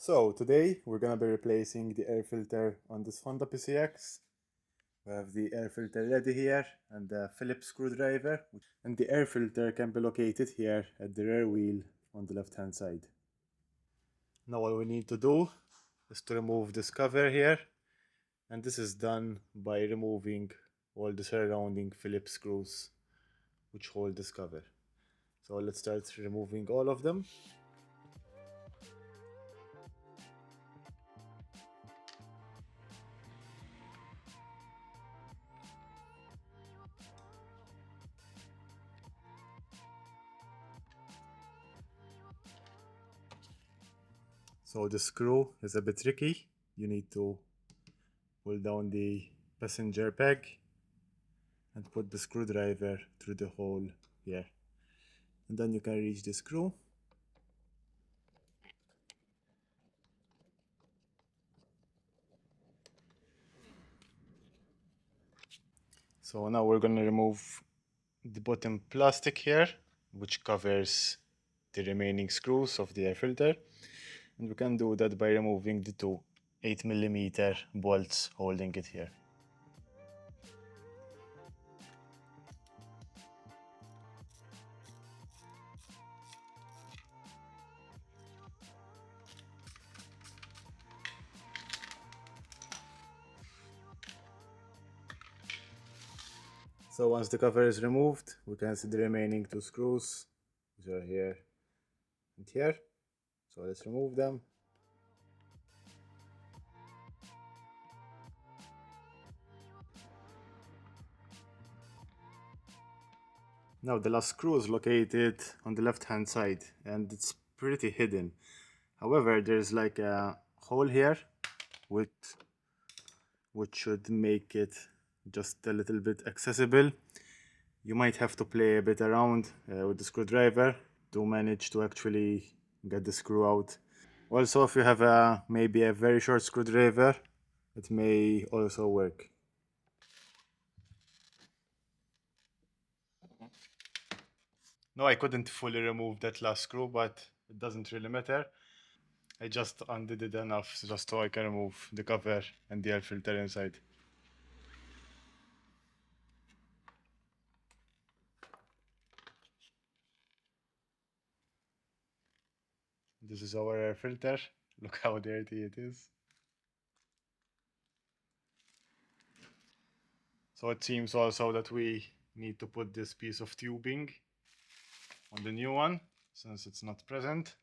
So today we're gonna be replacing the air filter on this Honda PCX. We have the air filter ready here and the Phillips screwdriver, and the air filter can be located here at the rear wheel on the left hand side. Now all we need to do is to remove this cover here, and this is done by removing all the surrounding Phillips screws which hold this cover. So let's start removing all of them. So the screw is a bit tricky. You need to pull down the passenger peg and put the screwdriver through the hole here, and then you can reach the screw. So now we're going to remove the bottom plastic here, which covers the remaining screws of the air filter, and we can do that by removing the two 8mm bolts holding it here. So once the cover is removed, we can see the remaining two screws, which are here and here. So let's remove them. Now the last screw is located on the left hand side and it's pretty hidden. However, there's like a hole here with which should make it just a little bit accessible. You might have to play a bit around with the screwdriver to manage to actually get the screw out. Also, if you have maybe a very short screwdriver, it may also work. No, I couldn't fully remove that last screw, but it doesn't really matter. I just undid it enough just so I can remove the cover and the air filter inside. This is our air filter. Look how dirty it is. So it seems also that we need to put this piece of tubing on the new one since it's not present.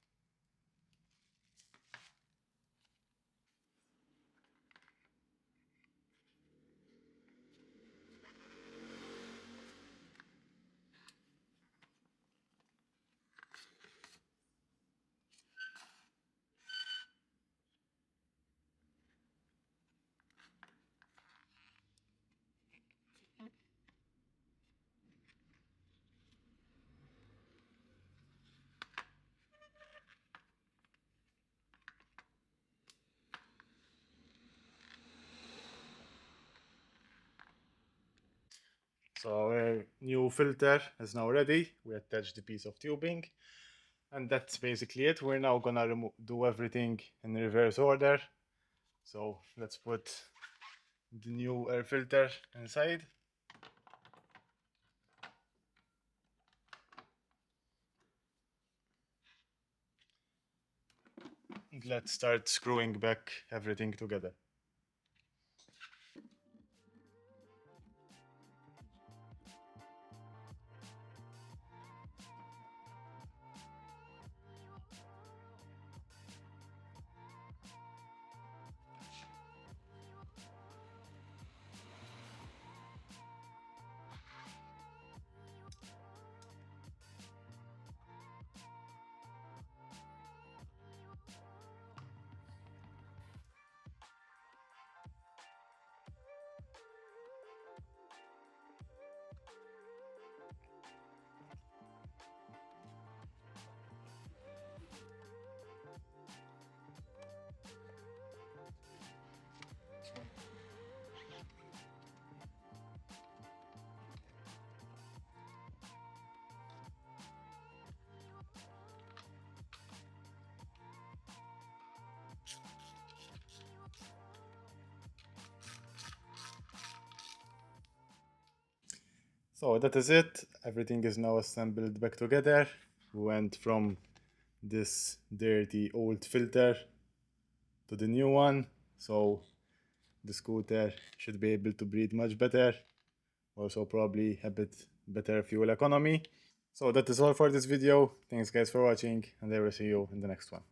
So our new filter is now ready. We attached the piece of tubing, and that's basically it. We're now gonna do everything in reverse order. So let's put the new air filter inside. And let's start screwing back everything together. So that is it. Everything is now assembled back together. We went from this dirty old filter to the new one. So the scooter should be able to breathe much better. Also probably a bit better fuel economy. So that is all for this video. Thanks guys for watching, and I will see you in the next one.